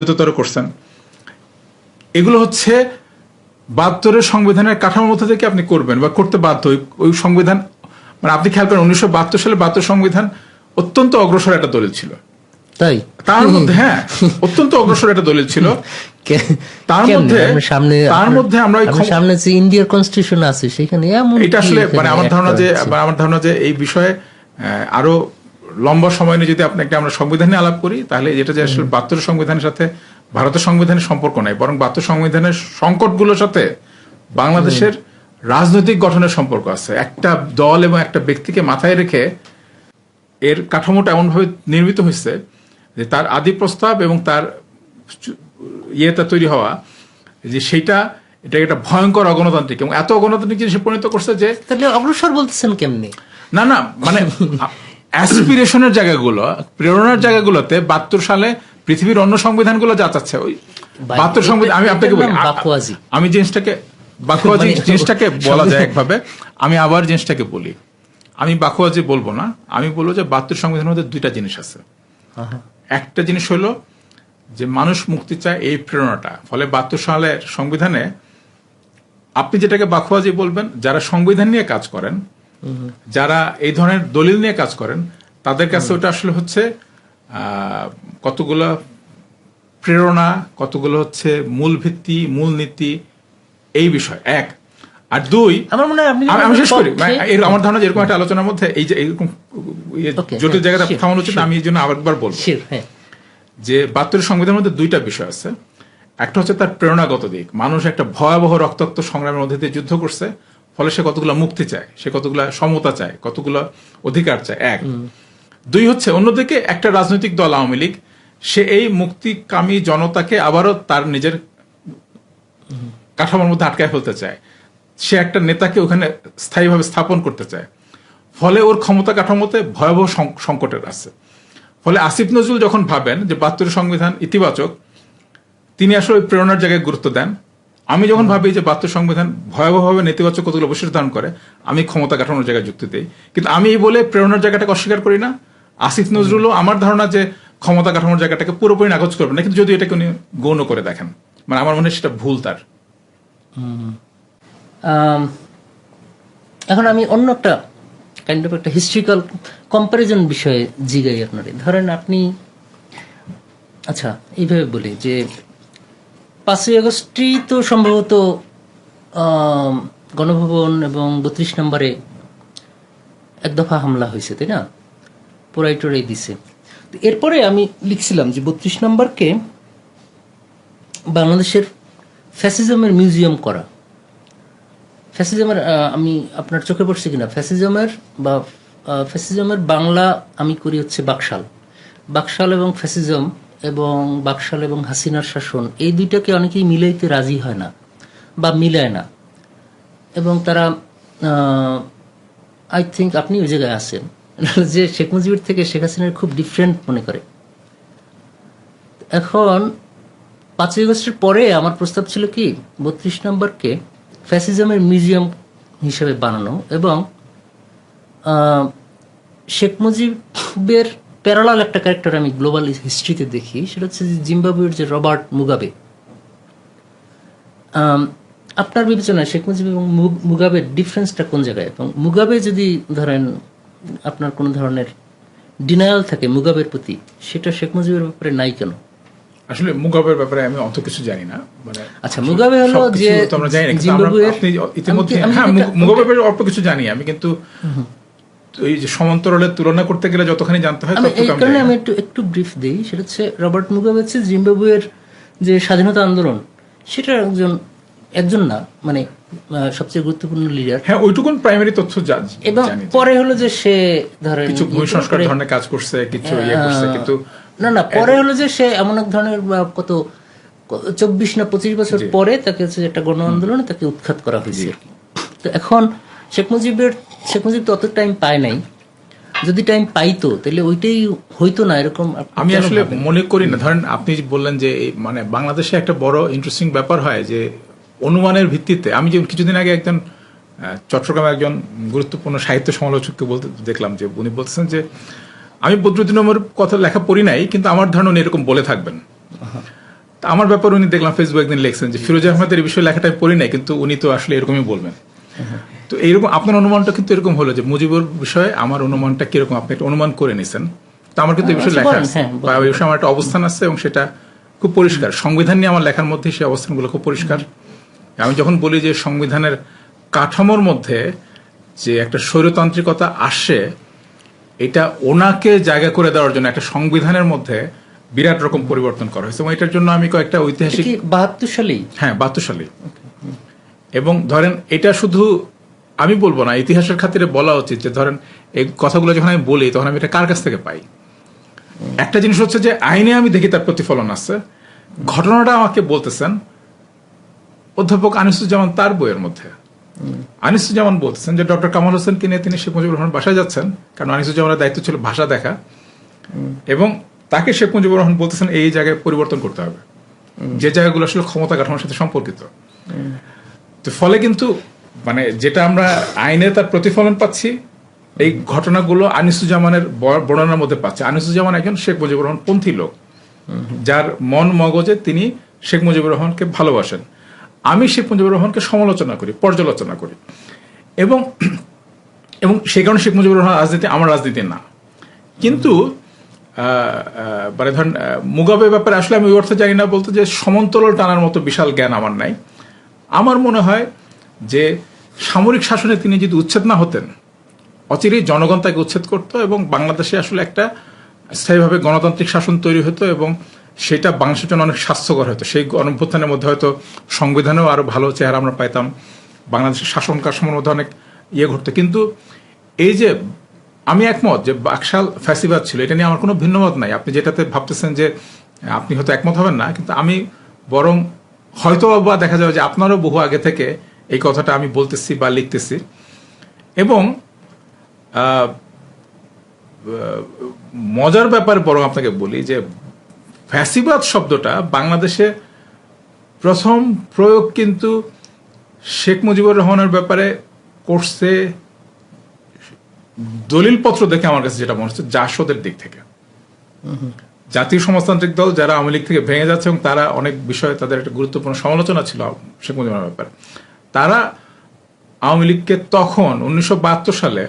করছেন, এগুলো হচ্ছে ৭২ সংবিধানের কাঠামোর মধ্যে থেকে আপনি করবেন বা করতে বাধ্য। ওই সংবিধান মানে আপনি খেয়াল করেন ১৯৭২ সালে ৭২ সংবিধান অত্যন্ত অগ্রসর একটা দলিল ছিল। তাই তার মধ্যে হ্যাঁ অত্যন্ত অগ্রসর একটা দলিল ছিল। তার মধ্যে আমরা সামনে যে ইন্ডিয়ার কনস্টিটিউশন আছে সেখানে এটা আসলে মানে আমার ধারণা যে এই বিষয়ে আরো লম্বা সময় নিয়ে যদি আপনাকে আমরা সংবিধানে আলাপ করি, তাহলে যেটা যে আসলে ৭২ সংবিধানের সাথে ভারতের সংবিধানের সম্পর্ক নাই, বরং ৭২ সংবিধানের সংকটগুলোর সাথে বাংলাদেশের রাজনৈতিক গঠনের সম্পর্ক আছে। একটা দল এবং একটা ব্যক্তিকে মাথায় রেখে এর কাঠামোটা এমনভাবে নির্মিত হয়েছে যে তার আদি প্রস্তাব এবং তার ইয়েটা তৈরি হওয়া যে সেইটা এটা একটা ভয়ঙ্কর অগণতান্ত্রিক এবং এত অগণতান্ত্রিক জিনিসে পরিণত করছে যে তাহলে অগ্রসর বলতেছেন কেমনি? না মানে অ্যাসপিরেশনের জায়গাগুলো, প্রেরণার জায়গাগুলোতে ৭২ সালে পৃথিবীর অন্য সংবিধানগুলো যা চাচ্ছে ওই ৭২ সংবিধান। আমি আপনাকে বলি, আমি জিনিসটাকে বলা যায় একভাবে, আমি আবার জিনিসটাকে বলি, আমি বাকুয়াজি বলবো না, আমি বলবো যে ৭২ সংবিধানের মধ্যে দুইটা জিনিস আছে। একটা জিনিস হলো যে মানুষ মুক্তি চায়, এই প্রেরণাটা। ফলে ৭২ সালের সংবিধানে আপনি যেটাকে বাকুয়াজি বলবেন, যারা সংবিধান নিয়ে কাজ করেন, যারা এই ধরনের দলিল নিয়ে কাজ করেন, তাদের কাছে ওটা আসলে হচ্ছে কতগুলো প্রেরণা, কতগুলো হচ্ছে মূল ভিত্তি, মূল নীতি, এই বিষয় এক। আর দুই, আমি শেষ করি, আমার ধারণা যেরকম একটা আলোচনার মধ্যে এই যে এইরকম জটিল জায়গাটা থামানো উচিত, আমি এই জন্য আরেকবার বলবো যে ৭২ সংবিধানের মধ্যে দুইটা বিষয় আছে। একটা হচ্ছে তার প্রেরণাগত দিক, মানুষ একটা ভয়াবহ রক্তাক্ত সংগ্রামের মধ্যে দিয়ে যুদ্ধ করছে, ফলে সে কতগুলো মুক্তি চায়, সে কতগুলো সমতা চায়, কতগুলো অধিকার চায়, এক। দুই হচ্ছে অন্যদিকে একটা রাজনৈতিক দল আওয়ামী লীগ, সে এই মুক্তিকামী জনতাকে আবারও তার নিজের কাঠামোর মধ্যে আটকায় ফেলতে চায়, সে একটা নেতাকে ওখানে স্থায়ীভাবে স্থাপন করতে চায়। ফলে ওর ক্ষমতা কাঠামোতে ভয়াবহ সংকটের আছে। ফলে আসিফ নজরুল যখন ভাবেন যে ৭২ সংবিধান ইতিবাচক, তিনি আসলে ওই প্রেরণার জায়গায় গুরুত্ব দেন। আমি যখন ভাবি যে ৭২ সংবিধান ভয়াবহভাবে নেতিবাচক কতগুলো বৈশিষ্ট্য ধারণ করে, আমি ক্ষমতা কাঠানোর জায়গায় যুক্তি দিই। কিন্তু আমি এই বলে প্রেরণার জায়গাটাকে অস্বীকার করি না। আসিফ নজরুলও আমার ধারণা যে ক্ষমতা কাঠানোর জায়গাটাকে পুরোপুরি নাকচ করবেন না, কিন্তু যদি এটাকে উনি গৌণ করে দেখেন, মানে আমার মনে হয় সেটা ভুল তার। এখন আমি অন্য একটা কাইন্ড অফ একটা হিস্ট্রিক্যাল কম্পারিজন বিষয়ে জিগাই আপনারে। ধরেন আপনি, আচ্ছা এইভাবে বলি যে ৫ই আগস্টই তো সম্ভবত গণভবন এবং ৩২ নম্বরে এক দফা হামলা হয়েছে, তাই না? পোড়াই টোড়াই দিছে। এরপরে আমি লিখছিলাম যে ৩২ নম্বরকে বাংলাদেশের ফ্যাসিজমের মিউজিয়াম করা। ফ্যাসিজমের আমি আপনার চোখে পড়ছে কিনা, ফ্যাসিজমের বাংলা আমি করি হচ্ছে বাকশাল এবং ফ্যাসিজম, এবং বাকশাল এবং হাসিনার শাসন, এই দুইটাকে অনেকেই মিলাইতে রাজি হয় না বা মিলায় না, এবং তারা আই থিঙ্ক আপনি ওই জায়গায় আছেন যে শেখ মুজিবের থেকে শেখ হাসিনার খুব ডিফারেন্ট মনে করে। এখন ৫ই আগস্টের পরে আমার প্রস্তাব ছিল কি ৩২ নম্বরকে ফ্যাসিজমের মিউজিয়াম হিসেবে বানানো, এবং শেখ মুজিবের প্যারালাল একটা ক্যারেক্টার আমি গ্লোবাল হিস্ট্রিতে দেখি, সেটা হচ্ছে জিম্বাবুয়ের যে রবার্ট মুগাবে। আপনার বিবেচনায় শেখ মুজিব এবং মুগাবের ডিফারেন্সটা কোন জায়গায়? এবং মুগাবে যদি ধরেন আপনার কোনো ধরনের ডিনায়াল থাকে মুগাবের প্রতি, সেটা শেখ মুজিবের ব্যাপারে নাই কেন? আসলে মুগাবের ব্যাপারে আমি অত কিছু জানি না। মানে আচ্ছা, মুগাবে হলো যে জিম্বাবুয়ের, আপনি ইতিমধ্যে হ্যাঁ মুগাবের ব্যাপারে অল্প কিছু জানি আমি, কিন্তু এই যে সমান্তরালের তুলনা করতে গেলে যতখানি জানতে হয় এই কারণে আমি একটু ব্রিফ দিই। সেটা হচ্ছে রবার্ট মুগাবে হচ্ছে জিম্বাবুয়ের যে স্বাধীনতা আন্দোলন, সেটা একজন না, মানে সবচেয়ে গুরুত্বপূর্ণ লিডার। হ্যাঁ, ওইটুকুন প্রাইমারি তথ্য জানি। এবং পরে হলো যে সে ধরেন কিছু ভূমি সংস্কার ধরনের কাজ করছে, কিছু ইয়ে করছে, কিন্তু না পরে হলো যে সে এমন এক ধরনের কত ২৪ না ২৫ বছর পরে তাকে হচ্ছে একটা গণ আন্দোলনে তাকে উৎখাত করা হয়েছে। তো এখন শেখ মুজিব তো অত টাইম পায় নাই। যদি টাইম পাইতো তাহলে ওইটাই হইতো না এরকম আমি আসলে মনে করি না। ধরেন আপনি বললেন যে মানে বাংলাদেশে একটা বড় ইন্টারেস্টিং ব্যাপার হয় যে অনুমানের ভিত্তিতে, আমি যে কিছুদিন আগে একজন চট্টগ্রামে একজন গুরুত্বপূর্ণ সাহিত্য সমালোচককে বলতে দেখলাম যে উনি বলছেন যে আমি বদরুদ্দীন উমরের কথা লেখা পড়ি নাই, কিন্তু আমার ধারণা উনি এরকম বলে থাকবেন আমার ব্যাপারে উনি দেখলাম ফেসবুক একদিন লিখছেন যে ফিরোজ আহমেদের এই বিষয়ে লেখাটা পড়ি নাই, কিন্তু উনি তো আসলে এরকমই বলবেন। তো এইরকম আপনার অনুমানটা কিন্তু এরকম হলো যে মুজিবুর বিষয়ে আমার অনুমানটা কিরকম আপনি একটা অনুমান করে নিছেন। তো আমার কিন্তু এই বিষয়ে লেখা আছে, বা এই বিষয়ে আমার একটা অবস্থান আছে এবং সেটা খুব পরিষ্কার। সংবিধান নিয়ে আমার লেখার মধ্যে সেই অবস্থানগুলো খুব পরিষ্কার। আমি যখন বলি যে সংবিধানের কাঠামোর মধ্যে যে একটা স্বৈরতান্ত্রিকতা আসে, এটা ওনাকে জায়গা করে দেওয়ার জন্য একটা সংবিধানের মধ্যে বিরাট রকম পরিবর্তন করা হয়েছে, এবং এটার জন্য আমি কয়েকটা ঐতিহাসিক 72 সালেই, হ্যাঁ 72 সালেই। এবং ধরেন এটা শুধু আমি বলবো না, ইতিহাসের খাতিরে বলা উচিত যে ধরেন এই কথাগুলো যখন আমি বলি তখন আমি এটা কার কাছ থেকে পাই। একটা জিনিস হচ্ছে যে আইনে আমি দেখি তার প্রতিফলন আছে, ঘটনাটা আমাকে বলতেছেন অধ্যাপক আনিসুজ্জামান তার বইয়ের মধ্যে। আনিসুজ্জামান বলতেছেন যে ডক্টর কামাল হোসেনকে নিয়ে তিনি শেখ মুজিবুর রহমান বাসায় যাচ্ছেন, কারণ আনিসুজ্জামানের দায়িত্ব ছিল ভাষা দেখা, এবং তাকে শেখ মুজিবুর রহমান বলতেছেন এই জায়গায় পরিবর্তন করতে হবে, যে জায়গাগুলো আসলে ক্ষমতা কাঠামোর সাথে সম্পর্কিত। তো ফলে কিন্তু মানে যেটা আমরা আইনে তার প্রতিফলন পাচ্ছি, এই ঘটনাগুলো আনিসুজ্জামানের বর্ণনার মধ্যে পাচ্ছে। আনিসুজ্জামান একজন শেখ মুজিবুর রহমান পন্থী লোক, যার মন মগজে তিনি শেখ মুজিবুর রহমানকে ভালোবাসেন। আমি শেখ মুজিবুর রহমানকে সমালোচনা করি, পর্যালোচনা করি, এবং এবং সেই কারণে শেখ মুজিবুর রহমান রাজনীতি আমার রাজনীতি না। কিন্তু মানে ধরেন মুগাবের ব্যাপারে আসলে আমি ওই অর্থে জানি না বলতে যে সমান্তরাল টানার মতো বিশাল জ্ঞান আমার নাই। আমার মনে হয় যে সামরিক শাসনে তিনি যদি উচ্ছেদ না হতেন, অচিরেই জনগণ তাকে উচ্ছেদ করতো এবং বাংলাদেশে আসলে একটা স্থায়ীভাবে গণতান্ত্রিক শাসন তৈরি হতো, এবং সেটা বাংলাদেশের জন্য অনেক স্বাস্থ্যকর হতো। সেই গণঅভ্যুত্থানের মধ্যে হয়তো সংবিধানেও আরো ভালো চেহারা আমরা পাইতাম, বাংলাদেশের শাসন কাঠামোর মধ্যে অনেক ঘটতো। কিন্তু এই যে আমি একমত যে বাকশাল ফ্যাসিবাদ ছিল, এটা নিয়ে আমার কোনো ভিন্নমত নাই। আপনি যেটাতে ভাবতেছেন যে আপনি হয়তো একমত হবেন না, কিন্তু আমি বরং হয়তো বা দেখা যাবে যে আপনারও বহু আগে থেকে এই কথাটা আমি বলতেছি বা লিখতেছি। এবং মজার ব্যাপারে বরং আপনাকে বলি যে ফ্যাসিবাদ শব্দটা বাংলাদেশে প্রথম প্রয়োগ কিন্তু শেখ মুজিবুর রহমানের ব্যাপারে করছে দলিলপত্র দেখে আমার কাছে যেটা মনে হচ্ছে জাসদের দিক থেকে। জাতীয় সমাজতান্ত্রিক দল যারা আওয়ামী লীগ থেকে ভেঙে যাচ্ছে এবং তারা অনেক বিষয়ে তাদের একটা গুরুত্বপূর্ণ সমালোচনা ছিল শেখ মুজিবুর ব্যাপারে, তারা আওয়ামী লীগকে তখন 1972 সালে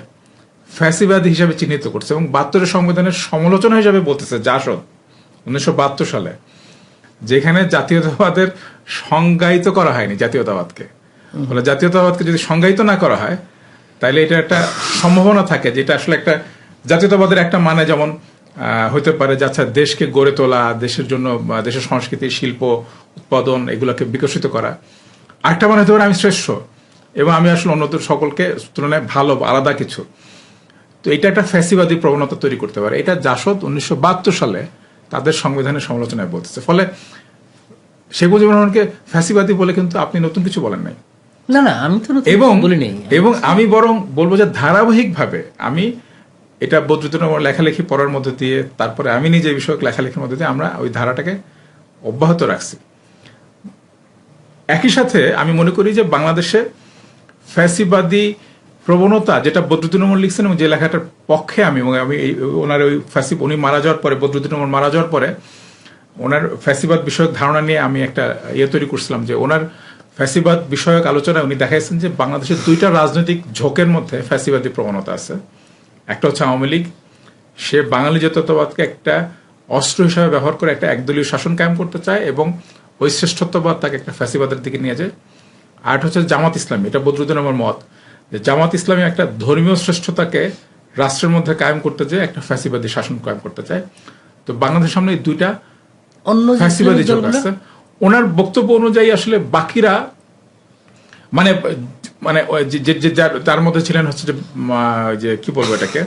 ফ্যাসিবাদী হিসাবে চিহ্নিত করছে এবং 72 সংবিধানের সমালোচনা হিসাবে বলতেছে জাসদ 1972 সালে, যেখানে জাতীয়তাবাদের সংজ্ঞায়িত করা হয়নি জাতীয়তাবাদকে। বলে জাতীয়তাবাদকে যদি সংজ্ঞায়িত না করা হয় তাহলে এটা একটা সম্ভাবনা থাকে যেটা আসলে একটা জাতীয়তাবাদের একটা মানে যেমন হইতে পারে যে আচ্ছা দেশকে গড়ে তোলা, দেশের জন্য দেশের সংস্কৃতি, শিল্প, উৎপাদন এগুলোকে বিকশিত করা। আরেকটা মানে হতে পারে আমি শ্রেষ্ঠ এবং আমি আসলে অন্যদের সকলকে তুলনায় ভালো, আলাদা কিছু। তো এটা একটা ফ্যাসিবাদী প্রবণতা তৈরি করতে পারে। এটা জাসদ 1972 সালে তাদের সংবিধানের সমালোচনায় বলতেছে। ফলে শেখ মুজিবুর রহমানকে ফ্যাসিবাদী বলে কিন্তু আপনি নতুন কিছু বলেন নাই। না না, আমি তো বলিনি। এবং আমি বরং বলবো যে ধারাবাহিকভাবে আমি এটা বদরুদ্দীন লেখালেখি পড়ার মধ্যে দিয়ে, তারপরে আমি নিজে বিষয়ক লেখালেখির মধ্যে দিয়ে আমরা ওই ধারাটাকে অব্যাহত রাখছি। একই সাথে আমি মনে করি যে বাংলাদেশে ফ্যাসিবাদী প্রবণতা যেটা বদরুদ্দীন ওমর লিখছেন এবং যে লেখাটার পক্ষে আমি ওনার ওই উনি মারা যাওয়ার পরে, বদরুদ্দীন ওমর মারা যাওয়ার পরে ওনার ফ্যাসিবাদ বিষয়ক ধারণা নিয়ে আমি একটা তৈরি করছিলাম যে ওনার ফ্যাসিবাদ বিষয়ক আলোচনায় উনি দেখাইছেন যে বাংলাদেশের দুইটা রাজনৈতিক ঝোঁকের মধ্যে ফ্যাসিবাদী প্রবণতা আছে। একটা হচ্ছে আওয়ামী লীগ, সে বাঙালি জাতীয়তাবাদকে একটা অস্ত্র হিসাবে ব্যবহার করে একটা একদলীয় শাসন কায়েম করতে চায় এবং ওই শ্রেষ্ঠত্ববাদ তাকে একটা ফ্যাসিবাদের দিকে নিয়ে যায়। আর হচ্ছে জামাত ইসলামী, এটা বদরুদ্দীন আমার মত যে জামাত ইসলামী একটা ধর্মীয় শ্রেষ্ঠতাকে রাষ্ট্রের মধ্যে কায়েম করতে চায়, একটা ফ্যাসিবাদী শাসন কায়েম করতে চায়। তো বাংলাদেশের সামনে এই দুইটা ফ্যাসিবাদী ঝোঁক আছে। ওনার বক্তব্য অনুযায়ী আসলে বাকিরা মানে মানে তার মধ্যে ছিলেন হচ্ছে যে কি বলবো এটাকে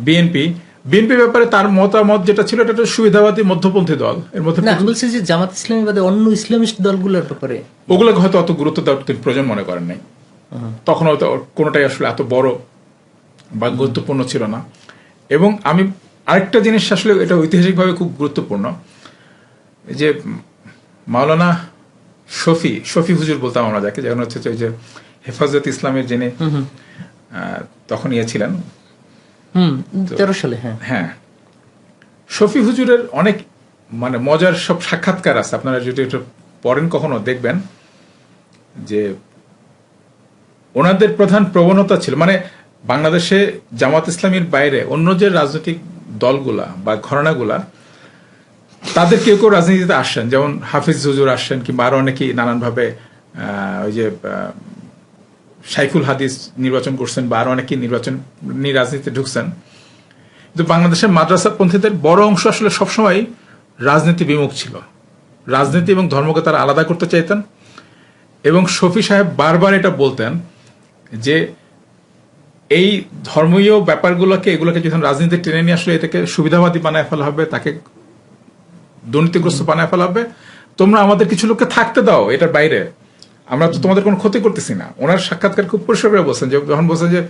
বিএনপি ব্যাপারে তার মতামত যেটা ছিল এটা সুবিধাবাদী মধ্যপন্থী দল। এর মধ্যে বলছে যে জামাত ইসলামী বাদে অন্য ইসলামিস্ট দলগুলোর ব্যাপারে ওগুলো হয়তো অত গুরুত্ব দেওয়ার তিনি প্রয়োজন মনে করেন নাই। তখন হয়তো কোনোটাই আসলে এত বড় বা গুরুত্বপূর্ণ ছিল না। এবং আমি আরেকটা জিনিস আসলে এটা ঐতিহাসিকভাবে খুব গুরুত্বপূর্ণ, যে মাওলানা শফি হুজুর বলতাম আমরা যাকে, যেমন হচ্ছে যে হেফাজত ইসলামের যিনি তখন ছিলেন 13 সালে, হ্যাঁ, শফি হুজুরের অনেক মানে মজার সব সাক্ষাৎকার আছে, আপনারা যদি এটা পড়েন কখনো দেখবেন যে ওনাদের প্রধান প্রবণতা ছিল, মানে বাংলাদেশে জামাত ইসলামীর বাইরে অন্য যে রাজনৈতিক দলগুলা বা ঘরানাগুলা, তাদের কেউ কেউ রাজনীতিতে আসছেন, যেমন হাফিজ হুজুর আসছেন, কিংবা আরো অনেকেই নানানভাবে ওই যে শাইখুল হাদিস নির্বাচন করছেন, বা আরো অনেকেই রাজনীতিতে ঢুকছেন। কিন্তু বাংলাদেশের মাদ্রাসা পন্থীদের বড় অংশ আসলে সবসময় রাজনীতি বিমুখ ছিল। রাজনীতি এবং ধর্মকে তারা আলাদা করতে চাইতেন, এবং শফি সাহেব বারবার এটা বলতেন যে এই ধর্মীয় এগুলোকে যখন রাজনীতি টেনে নিয়ে আসলে এটাকে সুবিধাবাদী বানায় ফেলা হবে, তাকে দুর্নীতিগ্রস্ত বানায় ফেলা হবে। তোমরা আমাদের কিছু লোককে থাকতে দাও এটার বাইরে, আমরা তো তোমাদের কোনো ক্ষতি করতেছি না। ওনার সাক্ষাৎকার খুব পরিষ্কার করে বলছেন, যে যখন বলছেন যে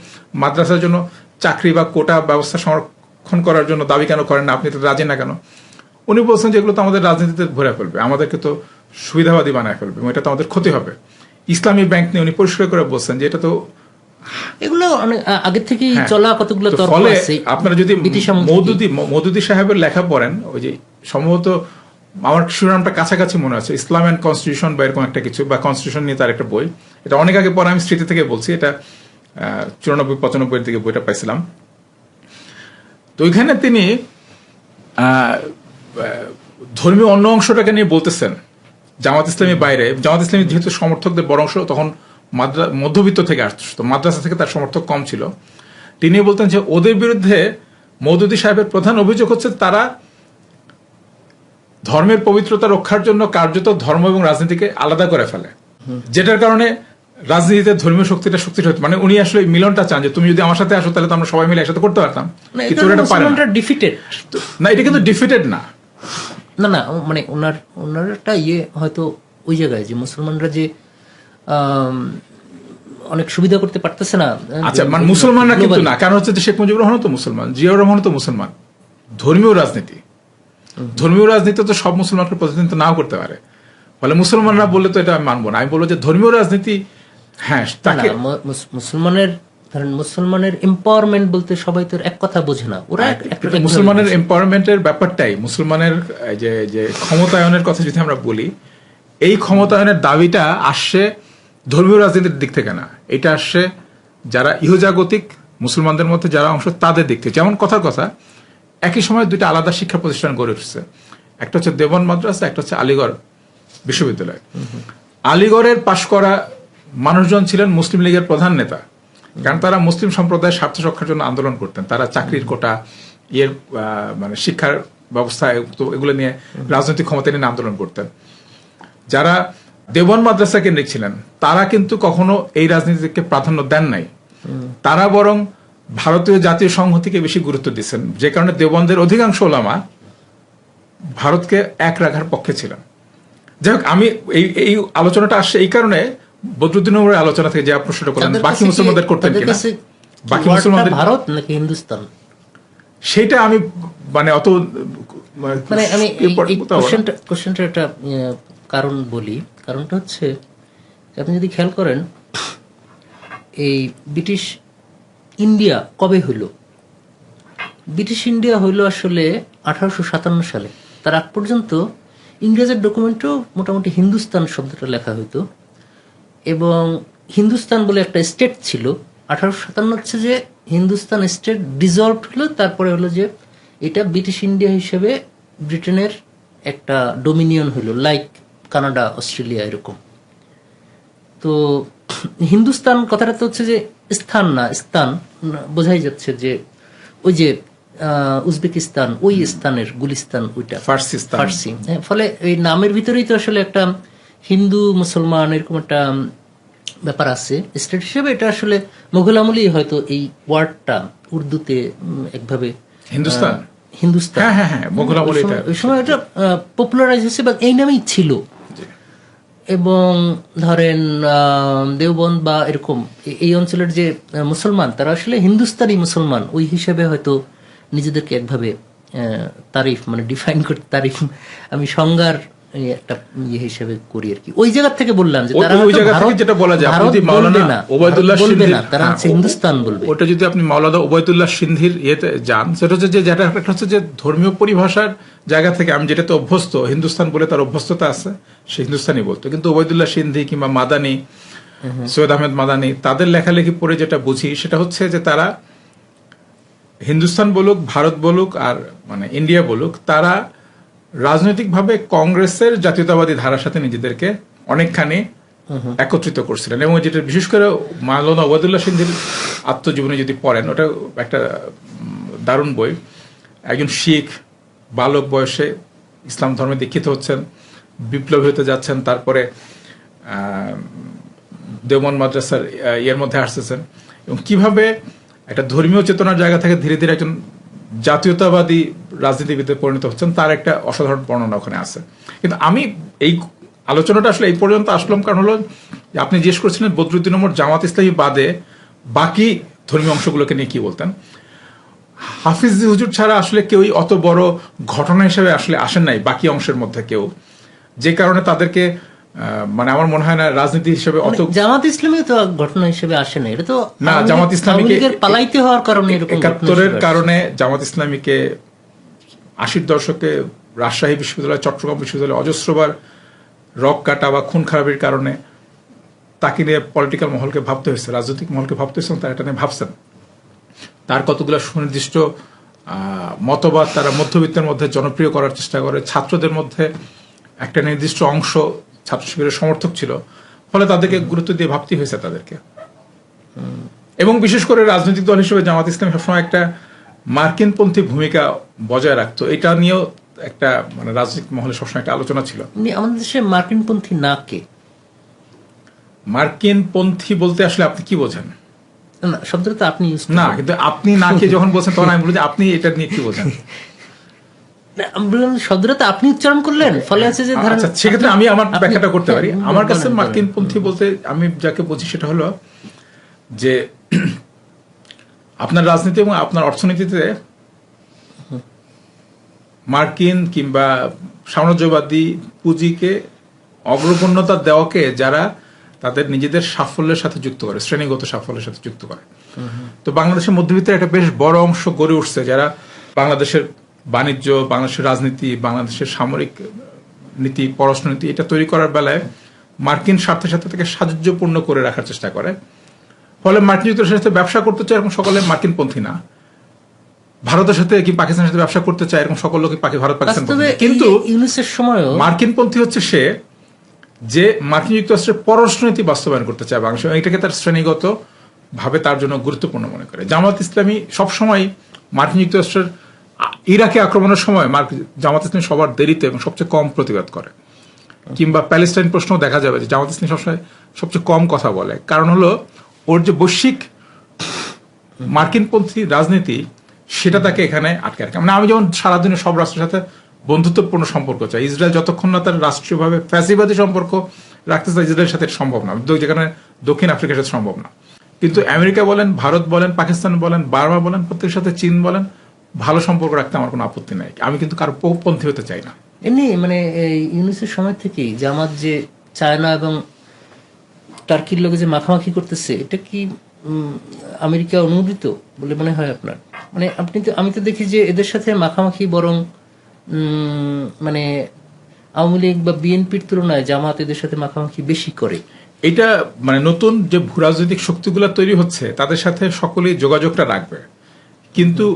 মাদ্রাসার জন্য চাকরি বা কোটা ব্যবস্থা সংরক্ষণ করার জন্য দাবি কেন করেন না, আপনি তো রাজি না কেন? উনি বলছেন যে এগুলো তো আমাদের রাজনীতিতে ভরে ফেলবে, আমাদেরকে তো সুবিধাবাদী বানায় ফেলবে, এবং এটা তো আমাদের ক্ষতি হবে। ইসলামী ব্যাংক নিয়ে উনি পরিষ্কার করে বলছেন যে এটা তো এগুলো অনেক আগে থেকেই চলা কতগুলো তর্ক আছে। আপনারা যদি মওদুদী সাহেবের লেখা পড়েন, ওই যে সম্ভবত আমার শিরোনামটা কাছাকাছি মনে আছে, ইসলাম অ্যান্ড কনস্টিটিউশন বা এরকম একটা কিছু, বা কনস্টিটিউশন নিয়ে তার একটা বই, এটা অনেক আগে পরে আমি স্মৃতি থেকে বলছি, এটা 94-95 দিকে বইটা পাইছিলাম। তো ওইখানে তিনি ধর্মীয় অন্য অংশটাকে নিয়ে বলতেছেন জামাত ইসলামী বাইরে। জামাত ইসলামী যেহেতু সমর্থকদের বড় অংশ তখন মধ্যবিত্ত থেকে আসতো, মাদ্রাসা থেকে তার সমর্থক কম ছিল, তিনি বলতেন যে ওদের বিরুদ্ধে মওদুদী সাহেবের প্রধান অভিযোগ হচ্ছে তারা ধর্মের পবিত্রতা রক্ষার জন্য কার্যত ধর্ম এবং রাজনীতিকে আলাদা করে ফেলে, যেটার কারণে রাজনীতিতে ধর্মীয় শক্তিটা শক্তিশালী হতো। মানে উনি আসলে মিলনটা চান, যে তুমি যদি আমার সাথে আসো তাহলে তো আমরা সবাই মিলে একসাথে করতে পারতাম, কিন্তু এটা পারে না। না, এটা কিন্তু ডিফিটেড না, না না, মানে ওনার একটা হয়তো ওই জায়গায় যে মুসলমানরা যে অনেক সুবিধা করতে পারতেছে না। আচ্ছা, মানে মুসলমানরা কিন্তু না, কারণ হচ্ছে শেখ মুজিবুর রহমান তো মুসলমান, জিয়াউর রহমান তো মুসলমান। ধর্মীয় রাজনীতি তো সব মুসলমানকে প্রতিনিধিত্ব নাও করতে পারে, ফলে মুসলমানরা বললে তো এটা আমি মানবো না। আমি বলবো যে ধর্মীয় রাজনীতি, হ্যাঁ, তাকে মুসলমানের এম্পাওয়ারমেন্ট বলতে সবাই তো এক কথা বোঝে না। ওরা মুসলমানের এম্পাওয়ারমেন্টের ব্যাপারটাই, মুসলমানের যে ক্ষমতায়নের কথা যদি আমরা বলি, এই ক্ষমতায়নের দাবিটা আসছে ধর্মীয় রাজনীতির দিক থেকে না, এটা আসছে যারা ইহজাগতিক মুসলমানদের মধ্যে যারা অংশ তাদের দিক থেকে। যেমন কথার কথা, একই সময় দুইটা আলাদা শিক্ষা প্রতিষ্ঠান গড়ে উঠছে, একটা হচ্ছে দেওবন্দ মাদ্রাসা, একটা হচ্ছে আলিগড় বিশ্ববিদ্যালয়। আলিগড়ের পাশ করা মানুষজন ছিলেন মুসলিম লীগের প্রধান নেতা, কারণ তারা মুসলিম সম্প্রদায়ের স্বার্থ রক্ষার জন্য আন্দোলন করতেন। তারা চাকরির কোটা, মানে শিক্ষার ব্যবস্থা, এগুলো নিয়ে রাজনৈতিক ক্ষমতা নিয়ে আন্দোলন করতেন। যারা দেওবন্দ মাদ্রাসা কেন্দ্রিক ছিলেন তারা কিন্তু কখনো এই রাজনীতিকে প্রাধান্য দেন নাই, তারা বরং ভারতীয় জাতীয় সংহতিকে বেশি গুরুত্ব দিচ্ছেন, যে কারণে দেওবন্দের অধিকাংশ ওলামা ভারতকে এক রাখার পক্ষে ছিলেন। যাই হোক, আমি এই আলোচনাটা আসছে এই কারণে, বদরুদ্দিন উমরের আলোচনা থেকে যে প্রশ্নটা করলেন বাকি মুসলমানদের করতেন কিনা, বাকি মুসলমানদের ভারত নাকি হিন্দুস্তান, সেটা আমি মানে অত মানে আমি কোশ্চেনটা একটা কারণ বলি। কারণটা হচ্ছে, আপনি যদি খেয়াল করেন, এই ব্রিটিশ ইন্ডিয়া কবে হইল? ব্রিটিশ ইন্ডিয়া হইল আসলে 1857 সালে। তার আগ পর্যন্ত ইংরেজের ডকুমেন্টেও মোটামুটি হিন্দুস্তান শব্দটা লেখা হইতো, এবং হিন্দুস্তান বলে একটা স্টেট ছিল। 1857 হচ্ছে যে হিন্দুস্তান স্টেট ডিজলভ হলো, তারপরে হলো যে এটা ব্রিটিশ ইন্ডিয়া হিসেবে ব্রিটেনের একটা ডোমিনিয়ন হইলো, লাইক কানাডা, অস্ট্রেলিয়া এরকম। তো হিন্দুস্তান কথাটা তো হচ্ছে যে স্থান না, স্থান বোঝাই যাচ্ছে যে ওই যে উজবেকিস্তান, ওই স্থানের গুলিস্তান, ওইটা ফার্সি। ফলে এই নামের ভিতরেই তো আসলে একটা হিন্দু মুসলমান এরকম একটা ব্যাপার আছে স্টেট হিসেবে। এটা আসলে মোগল আমলেই হয়তো এই ওয়ার্ডটা উর্দুতে একভাবে হিন্দুস্তান ওই সময় এটা পপুলারাইজ হয়েছে, বা এই নামেই ছিল। এবং ধরেন দেওবন্দ বা এরকম এই অঞ্চলের যে মুসলমান, তারা আসলে হিন্দুস্তানি মুসলমান ওই হিসেবে হয়তো নিজেদেরকে একভাবে তারিফ, মানে ডিফাইন করতে, তারিফ আমি সংজ্ঞার এই একটা হিসেবে করি আর কি, ওই জায়গা থেকে বললাম যে তারা ওই জায়গা থেকে যেটা বলা যায়, আপনি যদি মাওলানা ওবায়দুল্লাহ সিন্ধির, তারা হচ্ছে হিন্দুস্তান বলবে। ওটা যদি আপনি মাওলানা ওবায়দুল্লাহ সিন্ধির ইয়েতে যান, সেটা হচ্ছে যে যেটা একটা হচ্ছে যে ধর্মীয় পরিভাষার জায়গা থেকে আমি যেটাতে অভ্যস্ত, হিন্দুস্তান বলে তার অভ্যস্ততা আছে, সে হিন্দুস্তানি বলতো। কিন্তু ওবায়দুল্লাহ সিন্ধি কিংবা মাদানি, সৈয়দ আহমেদ মাদানি, তাদের লেখালেখি পড়ে যেটা বুঝি সেটা হচ্ছে যে তারা হিন্দুস্তান বলুক, ভারত বলুক, আর মানে ইন্ডিয়া বলুক, তারা রাজনৈতিকভাবে কংগ্রেসের জাতীয়তাবাদী ধারার সাথে নিজেদেরকে অনেকখানি একত্রিত করছিলেন। এবং যেটা বিশেষ করে মাওলানা ওবায়দুল্লাহ সিন্ধির আত্মজীবনী যদি পড়েন, ওটা একটা দারুণ বই। একজন শিখ বালক বয়সে ইসলাম ধর্মে দীক্ষিত হচ্ছেন, বিপ্লবী হতে যাচ্ছেন, তারপরে দেওবন্দ মাদ্রাসার ইয়ের মধ্যে আসতেছেন, এবং কিভাবে একটা ধর্মীয় চেতনার জায়গা থেকে ধীরে ধীরে একজন জাতীয়তাবাদী রাজনীতিবিদে পরিণত হচ্ছেন, তার একটা অসাধারণ বর্ণনা ওখানে আছে। কিন্তু আমি এই আলোচনাটা আসলে এই পর্যন্ত আসলাম কারণ হলো আপনি জিজ্ঞেস করছিলেন বদরুদ্দিন ওমর জামাত ইসলামী বাদে বাকি ধর্মীয় অংশগুলোকে নিয়ে কি বলতেন। হাফিজ হুজুর ছাড়া আসলে কেউই অত বড় ঘটনা হিসেবে আসলে আসেন নাই বাকি অংশের মধ্যে কেউ, যে কারণে তাদেরকে মানে আমার মনে হয় না রাজনীতি হিসেবে অত। জামাত ইসলামী তো ঘটনা হিসেবে আসে না, এটা তো না, জামাত ইসলামীকে পালাইতে হওয়ার কারণে, ৭১-এর কারণে জামাত ইসলামীকে ৮০-র দশকে রাজশাহী বিশ্ববিদ্যালয়, চট্টগ্রাম বিশ্ববিদ্যালয় অজস্রবার রক কাটা বা খুন খারাপির কারণে তাকে নিয়ে পলিটিক্যাল মহলকে ভাবতে হয়েছে, রাজনৈতিক মহলকে ভাবতে হয়েছে, তারা এটা নিয়ে ভাবছেন। তার কতগুলো সুনির্দিষ্ট মতবাদ তারা মধ্যবিত্তের মধ্যে জনপ্রিয় করার চেষ্টা করে, ছাত্রদের মধ্যে একটা নির্দিষ্ট অংশ ছাত্র শিবিরের সমর্থক ছিল, ফলে তাদেরকে গুরুত্ব দিয়ে ভাবতে হয়েছে তাদেরকে। এবং বিশেষ করে রাজনৈতিক দল হিসেবে জামাত ইসলামী সবসময় একটা মার্কিনপন্থী ভূমিকা বজায় রাখতো, এটা নিয়েও একটা মানে রাজনৈতিক মহলে সবসময় একটা আলোচনা ছিল। আমাদের দেশে মার্কিনপন্থী না কে? মার্কিনপন্থী বলতে আসলে আপনি কি বোঝেন? না, শব্দটা তো আপনি ইউজ না, কিন্তু আপনি না কে যখন বলছেন তখন আমি বলি যে আপনি এটা নিয়ে কি বোঝেন। শব্দটা তো আপনি উচ্চারণ করলেন, ফলে আছে যে আচ্ছা, সেক্ষেত্রে আমি আমার ব্যাখ্যাটা করতে পারি। আমার কাছে মার্কিনপন্থী বলতে আমি যাকে বুঝি সেটা হলো যে আপনার রাজনীতি এবং আপনার অর্থনীতিতে মার্কিন কিংবা সাম্রাজ্যবাদী পুঁজিকে অগ্রগণ্যতা দেওয়াকে যারা তাদের নিজেদের সাফল্যের সাথে যুক্ত করে, শ্রেণীগত সাফল্যের সাথে যুক্ত করে। তো বাংলাদেশের মধ্যবিত্তের একটা বেশ বড় অংশ গড়ে উঠছে, যারা বাংলাদেশের বাণিজ্য, বাংলাদেশের রাজনীতি, বাংলাদেশের সামরিক নীতি, পররাষ্ট্রনীতি এটা তৈরি করার বেলায় মার্কিন স্বার্থের সাথে থেকে সাহায্যপূর্ণ করে রাখার চেষ্টা করে। ফলে মার্কিন যুক্তরাষ্ট্রের সাথে ব্যবসা করতে চায় এরকম সকলে মার্কিনপন্থী না, ভারতের সাথে কি পাকিস্তানের সাথে ব্যবসা করতে চায় এরকম সকল লোক ভারত পাকিস্তান। কিন্তু মার্কিনপন্থী হচ্ছে সে যে মার্কিন যুক্তরাষ্ট্রের পররাষ্ট্রনীতি বাস্তবায়ন করতে চায় বাংলাদেশ, এটাকে তার শ্রেণীগত ভাবে তার জন্য গুরুত্বপূর্ণ মনে করে। জামাত ইসলামী সবসময় মার্কিন যুক্তরাষ্ট্রের ইরাকে আক্রমণের সময় জামাত ইসলামী সবার দেরিতে এবং সবচেয়ে কম প্রতিবাদ করে, কিংবা প্যালেস্টাইন প্রশ্ন দেখা যাবে যে জামাত ইসলামী সবসময় সবচেয়ে কম কথা বলে। কারণ হলো ওর যে বৈশ্বিক মার্কিনপন্থী রাজনীতি সেটা তাকে এখানে আটকে রাখে। মানে আমি যেমন সারাদিনে সব রাষ্ট্রের সাথে বন্ধুত্বপূর্ণ সম্পর্ক চাই, ইসরায়েল যতক্ষণ না তার রাষ্ট্রীয়ভাবে ফ্যাসিবাদী সম্পর্ক রাখতে চায় ইসরায়েলের সাথে সম্ভব না, যেখানে দক্ষিণ আফ্রিকার সাথে সম্ভব না। কিন্তু আমেরিকা বলেন, ভারত বলেন, পাকিস্তান বলেন, বার্মা বলেন, প্রত্যেকের সাথে চীন বলেন, ভালো সম্পর্ক রাখতে আমার কোনো আপত্তি নাই। আমি কিন্তু কারো পন্থী হতে চাই না। এমনি মানে ইউনিসের সময় থেকেই জামাত যে চায়না এবং টার্কির লোকে যে মাখামাখি করতেছে, এটা কি আমেরিকা অনুমোদিত বলে মনে হয় আপনার? মানে আমি তো দেখি যে এদের সাথে মাখামাখি বরং মানে আওয়ামী লীগ বা বিএনপির তুলনায় জামাত এদের সাথে মাখামাখি বেশি করে। এটা মানে নতুন যে ভূরাজনৈতিক শক্তিগুলো তৈরি হচ্ছে তাদের সাথে সকলেই যোগাযোগটা রাখবে, কিন্তু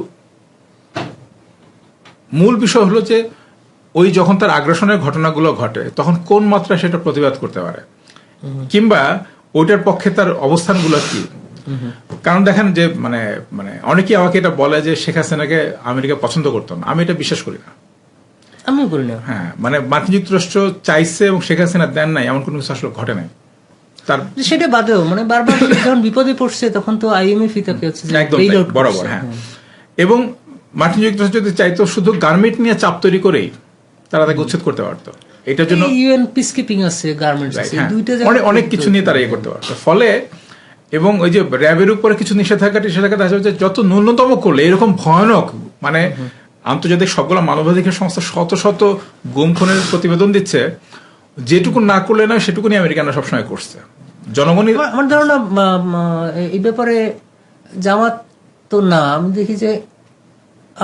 মূল বিষয় হলো যে ওই যখন তার আগ্রাসনের ঘটনাগুলো ঘটে তখন কোন মাত্রায় সেটা প্রতিবাদ করতে পারে, কিংবা ওইটার পক্ষে তার অবস্থানগুলো কি। কারণ দেখেন যে মানে মানে অনেকেই আমাকে এটা বলে যে শেখ হাসিনাকে আমেরিকা পছন্দ করতো না, আমি এটা বিশ্বাস করি না। আমিও করি না। হ্যাঁ, মানে মার্কিন যুক্তরাষ্ট্র চাইছে এবং শেখ হাসিনা দেন নাই এমন কোনো কিছু আসলে ঘটে নাই। তার সেটা বাদেও মানে বারবার যখন বিপদে পড়ছে তখন তো আইএমএফ তাকে হচ্ছে একদম বরাবর। হ্যাঁ, এবং মার্কিন যুক্তরাষ্ট্র যদি চাইতো শুধু গার্মেন্ট নিয়ে চাপ তৈরি করেই তারা তাকে উচ্ছেদ করতে পারতো। এটার জন্য ইউএন পিসকিপিং আছে, গার্মেন্টস আছে, দুইটা অনেক কিছু নিয়ে তারা করতে পারতো। ফলে এবং ওই যে র্যাবের উপরে কিছু নিষেধাজ্ঞা দেখা যাচ্ছে যত ন্যূনতম করলে এরকম ভয়ানক মানে আন্তর্জাতিক সবগুলো মানবাধিকার সংস্থা শত শত গুম খুনের প্রতিবেদন দিচ্ছে, যেটুকু না করলে না সেটুকুনি আমেরিকানরা সবসময় করছে। জনগণই আমার ধারণা এই ব্যাপারে জামাত তো না, আমি দেখি যে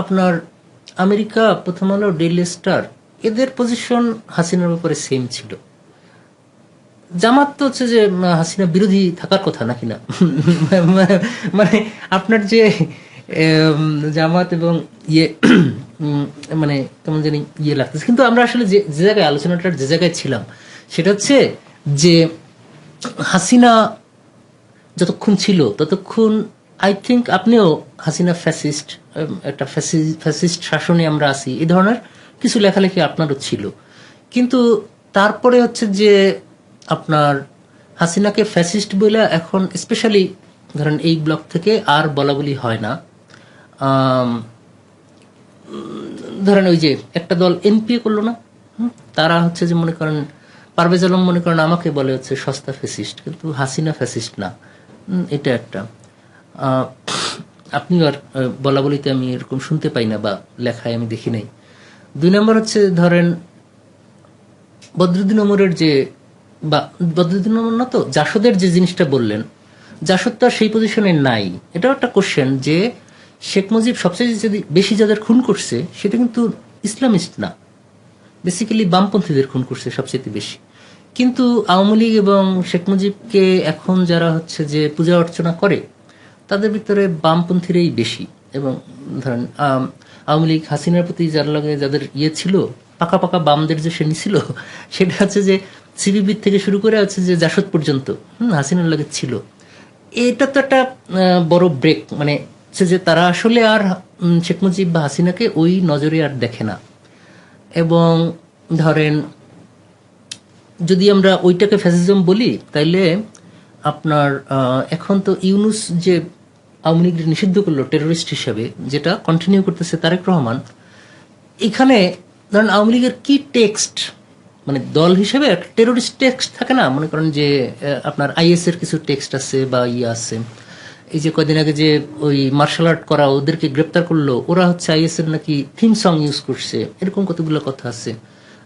আপনার আমেরিকা, প্রথম আলো, ডেইলি স্টার, এদের পজিশন হাসিনার ব্যাপারে সেম ছিল। জামাত তো হচ্ছে যে হাসিনা বিরোধী থাকার কথা নাকি না, মানে আপনার যে জামাত এবং ইয়ে মানে কেমন জানি ইয়ে লাগতেছে। কিন্তু আমরা আসলে যে জায়গায় আলোচনাটার যে জায়গায় ছিলাম সেটা হচ্ছে যে হাসিনা যতক্ষণ ছিল ততক্ষণ আই থিঙ্ক আপনিও হাসিনা ফ্যাসিস্ট, একটা ফ্যাসিস্ট শাসনে আমরা আছি, এই ধরনের কিছু লেখালেখি আপনারও ছিল। কিন্তু তারপরে হচ্ছে যে আপনার হাসিনাকে ফ্যাসিস্ট বলে এখন স্পেশালি ধরেন এই ব্লক থেকে আর বলা বলি হয় না। ধরেন ওই যে একটা দল এনপিএ করলো না, তারা হচ্ছে যে মনে করেন পারভেজ আলম মনে করেন আমাকে বলে হচ্ছে সস্তা ফ্যাসিস্ট, কিন্তু হাসিনা ফ্যাসিস্ট না, এটা একটা। আপনি আর বলা বলিতে আমি এরকম শুনতে পাই না বা লেখায় আমি দেখি নাই। 2 নম্বর হচ্ছে ধরেন বদরুদ্দিন ওমরের যে, বা বদরুদ্দিন ওমর না তো জাসদের যে জিনিসটা বললেন, জাসদ তো আর সেই পজিশনে নাই। এটাও একটা কোশ্চেন যে শেখ মুজিব সবচেয়ে যদি বেশি যাদের খুন করছে সেটা কিন্তু ইসলামিস্ট না, বেসিক্যালি বামপন্থীদের খুন করছে সবচেয়ে বেশি। কিন্তু আওয়ামী লীগ এবং শেখ মুজিবকে এখন যারা হচ্ছে যে পূজা অর্চনা করে তাদের ভিতরে বামপন্থীরাই বেশি। এবং ধরেন আওয়ামী লীগ হাসিনার প্রতি যার লগে যাদের ইয়ে ছিল, পাকা পাকা বামদের যে সে নিছিল, সেটা হচ্ছে যে সিপিবি থেকে শুরু করে হচ্ছে যে জাসদ পর্যন্ত হাসিনার লগে ছিল। এটা তো একটা বড় ব্রেক, মানে যে তারা আসলে আর শেখ মুজিব বা হাসিনাকে ওই নজরে আর দেখে না। এবং ধরেন যদি আমরা ওইটাকে ফ্যাসিজম বলি তাইলে আপনার এখন তো ইউনুস যে আওয়ামী লীগ নিষিদ্ধ করলো টেরোরিস্ট হিসেবে, যেটা কন্টিনিউ করতেছে তারেক রহমান, এখানে ধরেন আওয়ামী লীগের কি টেক্সট, মানে দল হিসেবে একটা টেরোরিস্ট টেক্সট থাকে না, মনে করেন যে আপনার আইএস এর কিছু টেক্সট আছে বা ইয়ে আছে। এই যে কদিন আগে যে ওই মার্শাল আর্ট করা ওদেরকে গ্রেপ্তার করলো, ওরা হচ্ছে আইএস এর নাকি থিম সং ইউজ করছে, এরকম কতগুলো কথা আছে।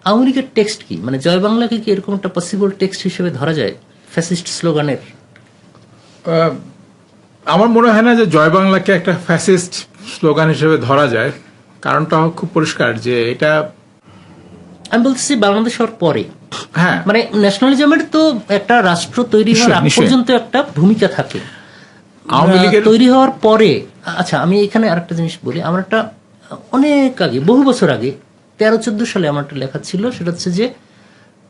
আওয়ামী লীগের টেক্সট কি, মানে জয় বাংলাকে কি এরকম একটা পসিবল টেক্সট হিসেবে ধরা যায় ফ্যাসিস্ট স্লোগানের? আমার মনে হয় না যে জয় বাংলাকে একটা ফ্যাসিস্ট স্লোগান হিসেবে ধরা যায়। কারণটা খুব পরিষ্কার যে এটা, আমি বলতেছি বাংলাদেশ হওয়ার পরে, হ্যাঁ, মানে ন্যাশনালিজমের তো একটা রাষ্ট্র তৈরি হওয়ার আগ পর্যন্ত একটা ভূমিকা থাকে, আওয়ামী লীগের তৈরি হওয়ার পরে। আচ্ছা, আমি এখানে আরেকটা জিনিস বলি। আমার একটা অনেক আগে, বহু বছর আগে 13-14 সালে আমার একটা লেখা ছিল, সেটা হচ্ছে যে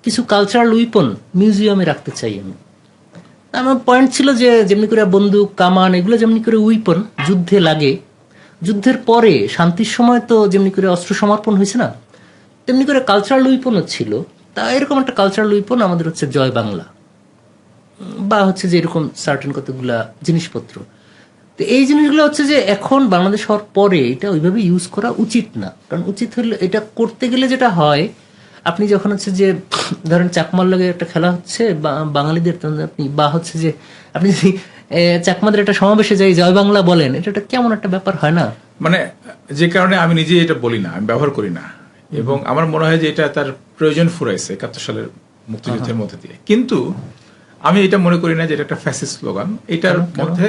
কিছু কালচারাল উইপন মিউজিয়ামে রাখতে চাই আমি। আমার পয়েন্ট ছিল যে যেমনি করে বন্দুক, কামান, এগুলো যেমনি করে উইপন যুদ্ধে লাগে, যুদ্ধের পরে শান্তির সময় তো যেমনি করে অস্ত্র সমর্পণ হয়েছে না, তেমনি করে কালচারাল উইপনও ছিল। তা এরকম একটা কালচারাল উইপন আমাদের হচ্ছে জয় বাংলা, বা হচ্ছে যে এরকম সার্টেন কতগুলা জিনিসপত্র। তো এই জিনিসগুলো হচ্ছে যে এখন বাংলাদেশ হওয়ার পরে এটা ওইভাবে ইউজ করা উচিত না। কারণ উচিত হলে, এটা করতে গেলে যেটা হয়, আপনি যখন হচ্ছে যে ধরেন চাকমার লগে একটা খেলা হচ্ছে বাঙালিদের, আপনি বা হচ্ছে যে আপনি যদি চাকমাদের একটা সমাবেশে যাই জয় বাংলা বলেন, এটা কেমন একটা ব্যাপার হয় না? মানে যে কারণে আমি নিজে এটা বলি না, আমি ব্যবহার করি না। এবং আমার মনে হয় যে এটা তার প্রয়োজন ফুরাইছে 71 সালের মুক্তিযুদ্ধের মধ্যে দিয়ে। কিন্তু আমি এটা মনে করি না যে এটা একটা ফ্যাসিস্ট স্লোগান। এটার মধ্যে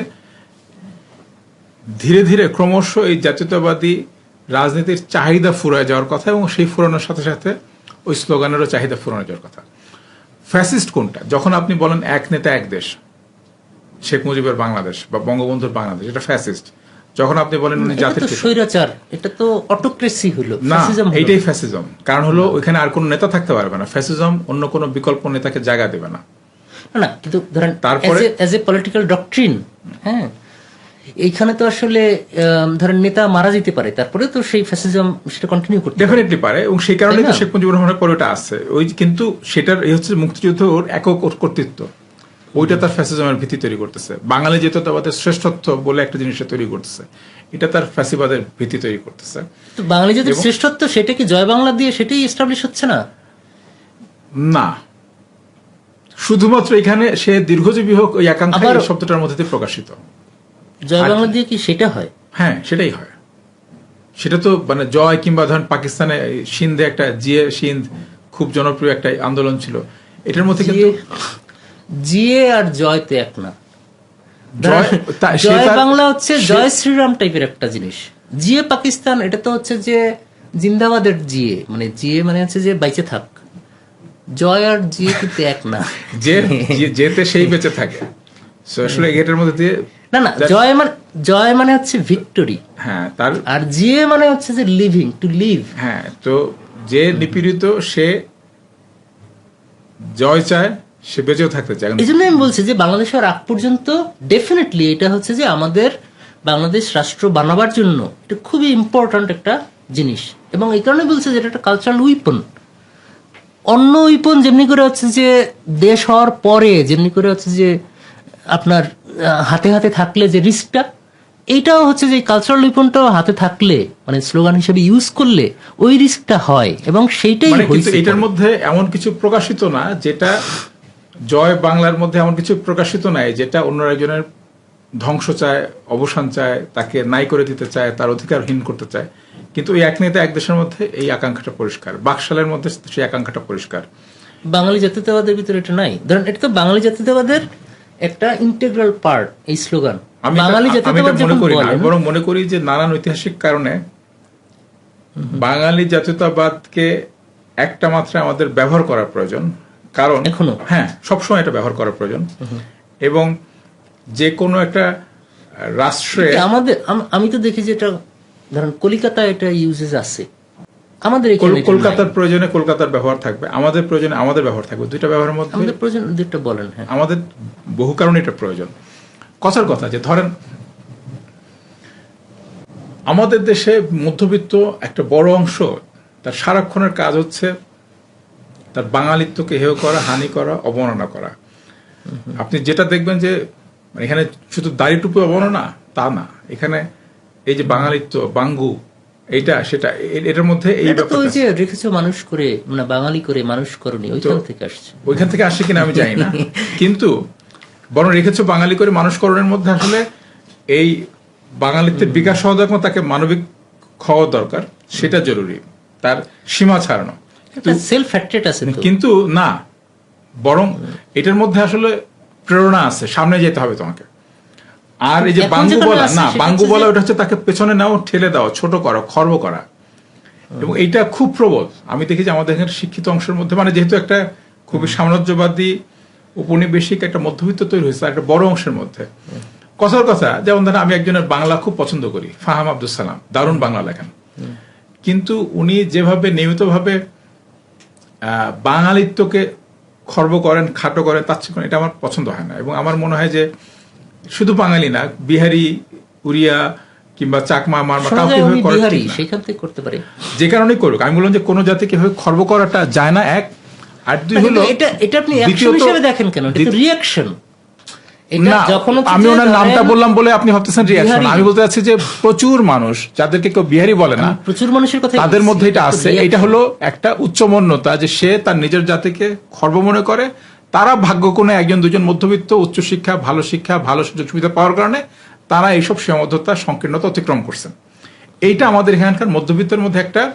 ধীরে ধীরে ক্রমশ এই জাতীয়তাবাদী রাজনীতির চাহিদা ফুরায় যাওয়ার কথা, এবং সেই ফুরানোর সাথে সাথে ওই স্লোগানেরও চাহিদা ফুরানো যাওয়ার কথা। ফ্যাসিস্ট কোনটা? যখন আপনি বলেন এক নেতা এক দেশ, শেখ মুজিবের বাংলাদেশ বা বঙ্গবন্ধুর বাংলাদেশ, এটা ফ্যাসিস্ট। যখন আপনি বলেন উনি জাতির স্বৈরাচার, এটা তো অটোক্রেসি হলো না, এইটাই ফ্যাসিজম। কারণ হলো ওইখানে আর কোনো নেতা থাকতে পারবে না। ফ্যাসিজম অন্য কোনো বিকল্প নেতাকে জায়গা দেবে না। না, কিন্তু ধরেন তারপরে অ্যাজ এ পলিটিক্যাল ডক্ট্রিন, হ্যাঁ, এইখানে তো আসলে ধরেন নেতা মারা যেতে পারে, তারপরে তো সেই ফ্যাসিজম সেটা কন্টিনিউ করতে ডেফিনেটলি পারে, এবং সেই কারণে তো শেখ মুজিবুর রহমানের পরে ওটা আছে। ওই কিন্তু সেটার এই হচ্ছে মুক্তিযুদ্ধ ওর একক কর্তৃত্ব, ওইটা তার ফ্যাসিজমের ভিত্তি তৈরি করতেছে। বাঙালি জাতীয়তাবাদের শ্রেষ্ঠত্ব বলে একটা জিনিস তৈরি করতেছে, এটা তার ফ্যাসিবাদের ভিত্তি তৈরি করতেছে। তো বাঙালি জাতির শ্রেষ্ঠত্ব সেটা কি জয় বাংলা দিয়ে সেটাই এস্টাবলিশ হচ্ছে না? না, শুধুমাত্র এখানে সে দীর্ঘজীবী হোক ওই আকাঙ্ক্ষা এই শব্দটার মধ্যে প্রকাশিত। জয় বাংলা দিয়ে কি সেটা হয়? হ্যাঁ, সেটাই হয়। সেটা তো মানে জয় কিংবা ধরেন পাকিস্তানে সিন্ধে একটা জিয়ে সিন্ধ খুব জনপ্রিয় একটা আন্দোলন ছিল, এটার মধ্যে কিন্তু জিয়ে আর জয় তো এক না। সে জয় তার- বাংলা হচ্ছে জয় শ্রীরাম টাইপের একটা জিনিস। জিয়ে পাকিস্তান এটা তো হচ্ছে যে জিন্দাবাদের জিয়ে, মানে জিয়ে মানে হচ্ছে যে বাইচে থাক। জয় আর জিয়ে কিন্তু এক না। যেতে সেই বেঁচে থাকে। So আসলে এটার মধ্যে দিয়ে না না, জয় মানে হচ্ছে ভিক্টোরি, হ্যাঁ তার আর জিয়ে মানে হচ্ছে যে লিভিং, টু লিভ। হ্যাঁ, তো যে নিপীড়িত সে জয় চায়, সে বেঁচেও থাকতে চায়। এই জন্য আমি বলছি যে বাংলাদেশের আগ পর্যন্ত ডেফিনেটলি এটা হচ্ছে যে আমাদের বাংলাদেশ রাষ্ট্র বানাবার জন্য এটা খুবই ইম্পর্ট্যান্ট একটা জিনিস, এবং এই কারণে বলছে যে এটা একটা কালচারাল উইপন। অন্য উইপন যেমনি করে হচ্ছে যে দেশ হওয়ার পরে যেমনি করে হচ্ছে যে আপনার হাতে হাতে থাকলে যে রিস্কটা, এইটাও হচ্ছে যে কালচারাল উইপনটাও হাতে থাকলে মানে স্লোগান হিসেবে ইউজ করলে ওই রিস্কটা হয়, এবং সেইটাই মানে কিন্তু হয়েছে। এটার মধ্যে এমন কিছু প্রকাশিত না যেটা জয় বাংলার মধ্যে এমন কিছু প্রকাশিত নাই যেটা অন্য একজনের ধ্বংস চায়, অবসান চায়, তাকে নাই করে দিতে চায়, তার অধিকারহীন করতে চায়। কিন্তু ওই এক নেতা এক দেশের মধ্যে এই আকাঙ্ক্ষাটা পরিষ্কার, বাকশালের মধ্যে সেই আকাঙ্ক্ষাটা পরিষ্কার। বাঙালি জাতীয়তাবাদের ভিতরে এটা নাই। ধরেন এটা তো বাঙালি জাতীয়তাবাদের একটা ইন্টিগ্রাল পার্ট, এই স্লোগান। বাঙালি আমি এটা জাতীয়তাবাদ মনে যখন করি না, বলেন, আমি বরং মনে করি যে নানান ঐতিহাসিক কারণে বাঙালি জাতীয়তাবাদকে একটা মাত্রায় আমাদের ব্যবহার করা প্রয়োজন। কারণ এখনো হ্যাঁ, সবসময় এটা ব্যবহার করা প্রয়োজন, এবং যে কোনো একটা রাষ্ট্রে আমাদের আমি তো দেখি যে এটা ধরেন কলিকাতায় এটা ইউজেস আছে, আমাদের এখানে এটা নাই। কলকাতার প্রয়োজনে কলকাতার ব্যবহার থাকবে, আমাদের প্রয়োজনে আমাদের ব্যবহার থাকবে। দুইটা ব্যবহারের মধ্যে আমাদের প্রয়োজন দুটো বলেন। হ্যাঁ, আমাদের বহু কারণে এটা প্রয়োজন। কথার কথা যে ধরেন আমাদের দেশে মধ্যবিত্ত একটা বড় অংশ তার সারাক্ষণের কাজ হচ্ছে তার বাঙালিত্বকে হেয় করা, হানি করা, অবমাননা করা। আপনি যেটা দেখবেন যে এখানে শুধু দাড়ি টুপি অবমাননা তা না, এখানে এই যে বাঙালিত্ব, বাঙ্গু, এইটা সেটা, এটার মধ্যে এই এটা তো ওই ব্যাপারটা যে রেখেছো মানুষ করে, মানে বাঙালি করে মানুষ করনি, ওইখান থেকে আসছে। ওইখান থেকে আসে কিনা আমি জানি না, কিন্তু বরং রেখেছো বাঙালি করে মানুষকরণের মধ্যে আসলে এই বাঙালিত্বের বিকাশ হওয়া দরকার, তাকে মানবিক হওয়া দরকার, সেটা জরুরি, তার সীমা ছাড়ানো। সেলফ ফ্যাক্টেড আছে তো। কিন্তু না, বরং এটার মধ্যে আসলে প্রেরণা আছে, সামনে যেতে হবে তোমাকে। আর এই যে এখন বাঙ্গু যেখানে বলা, আছে না সেটা বাঙ্গু হচ্ছে বলা যে- ওটা হচ্ছে তাকে পেছনে নাও, ঠেলে দাও, ছোট করা, খর্ব করা, এবং এইটা খুব প্রবল। আমি দেখি যে আমাদের এখানে শিক্ষিত অংশের মধ্যে, মানে যেহেতু একটা খুবই সাম্রাজ্যবাদী উপনিবেশিক একটা মধ্যবিত্ত তৈরি হয়েছে একটা বড় অংশের মধ্যে। কথার কথা, যেমন ধরেন আমি একজনের বাংলা খুব পছন্দ করি, ফাহাম আব্দুল সালাম, দারুণ বাংলা লেখেন, কিন্তু উনি যেভাবে নিয়মিতভাবে বাঙালিত্বকে খর্ব করেন, খাটো করেন, তাচ্ছিল্য করেন, এটা আমার পছন্দ হয় না। এবং আমার মনে হয় যে শুধু বাঙালি না, বিহারি, উড়িয়া কিংবা চাকমা, মারমা, শোনা কাউকে যায় উনি এভাবে করা বিহারি, ঠিক না। সেখান থেকে করতে পারে। যে কারণেই করুক, আমি বললাম যে কোনো জাতিকে এভাবে খর্ব করাটা যায় না, এক। আর দুই হলো, এটা এটা আপনি অ্যাকশন দ্বিতীয়ত- হিসেবে দেখেন কেন? এটা তো রিঅ্যাকশন। এটা না, যখন হচ্ছে আমি যে ওনার ধরেন নামটা বললাম বলে আপনি ভাবতেছেন রিয়াকশন। বিহারি। আমি বলতে চাচ্ছি যে প্রচুর মানুষ যাদেরকে কেউ বিহারি বলে না, প্রচুর মানুষের কথা তাদের মধ্যে এটা আছে। এটা হলো একটা উচ্চমন্যতা, যে সে তার নিজের জাতিকে খর্ব মনে করে। তারা ভাগ্যক্রমে একজন দুজন মধ্যবিত্ত, উচ্চশিক্ষা, ভালো সুযোগ সুবিধা পাওয়ার কারণে তারা এইসব সীমাবদ্ধতা, সংকীর্ণতা অতিক্রম করছেন। এইটা আমাদের এখানকার মধ্যবিত্তের মধ্যে একটা,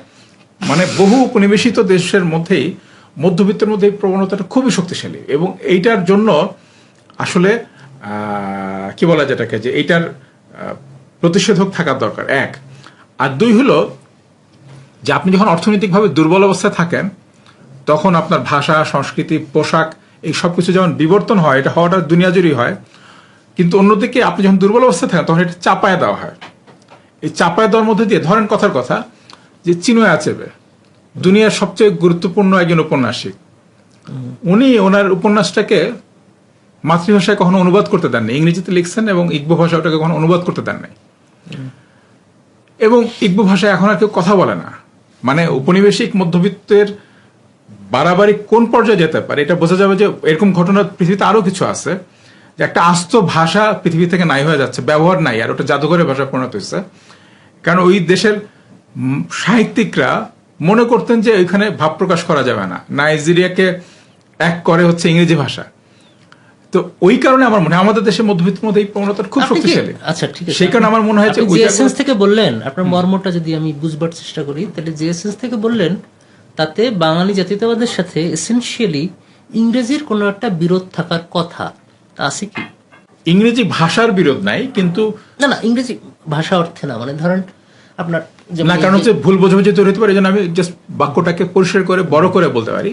মানে বহু উপনিবেশিত দেশের মধ্যেই মধ্যবিত্তের মধ্যে এই প্রবণতাটা খুবই শক্তিশালী। এবং এইটার জন্য আসলে কি বলা যেটাকে, যে এইটার প্রতিষেধক থাকার দরকার, এক। আর দুই হলো যে আপনি যখন অর্থনৈতিকভাবে দুর্বল অবস্থায় থাকেন, তখন আপনার ভাষা, সংস্কৃতি, পোশাক, এই সব কিছু যেমন বিবর্তন হয়, এটা হওয়াটা দুনিয়া জুড়েই হয়। কিন্তু অন্যদিকে আপনি যখন দুর্বল অবস্থায় থাকেন, তখন এটা চাপায় দেওয়া হয়। এই চাপায় দেওয়ার মধ্যে দিয়ে, ধরেন কথার কথা, যে চিনোয় আচেবে দুনিয়ার সবচেয়ে গুরুত্বপূর্ণ একজন উপন্যাসিক, উনি ওনার উপন্যাসটাকে মাতৃভাষায় কখনো অনুবাদ করতে দেননি, ইংরেজিতে লিখছেন, এবং ইগ্বো ভাষা ওটাকে কখনো অনুবাদ করতে দেন নাই। এবং ইগ্বো ভাষায় এখন আর কেউ কথা বলে না। মানে উপনিবেশিক মধ্যবিত্তের বাড়াবাড়ি কোন পর্যায়ে যেতে পারে, এটা বোঝা যাবে যে এরকম ঘটনা পৃথিবীতে আরো কিছু আছে, যে একটা আস্ত ভাষা পৃথিবী থেকে নাই হয়ে যাচ্ছে, ব্যবহার নাই, আর ওটা জাদুঘরের ভাষা পরিণত হয়েছে। কারণ ওই দেশের সাহিত্যিকরা মনে করতেন যে ওইখানে ভাব প্রকাশ করা যাবে না। নাইজেরিয়াকে এক করে হচ্ছে ইংরেজি ভাষা, তো ওই কারণে আমার মনে হয় আমাদের দেশের মধ্যবিত্তের মধ্যে এই প্রবণতা খুব শক্তিশালী। আচ্ছা ঠিক আছে, সেই কারণে আমার মনে হয় যে যে এসেন্স থেকে বললেন, আপনার মর্মটা যদি আমি বুঝবার চেষ্টা করি, তাহলে যে এসেন্স থেকে বললেন তাতে বাঙালি জাতীয়তাবাদের সাথে এসেনশিয়ালি ইংরেজির কোনো একটা বিরোধ থাকার কথা, তা আছে কি? ইংরেজি ভাষার বিরোধ নাই, কিন্তু না ইংরেজি ভাষা অর্থে না, মানে ধরেন আপনার না, কারণ হচ্ছে ভুল বোঝাবুঝি তৈরি হতে পারে। এই জন্য আমি জাস্ট বাক্যটাকে পরিষ্কার করে বড় করে বলতে পারি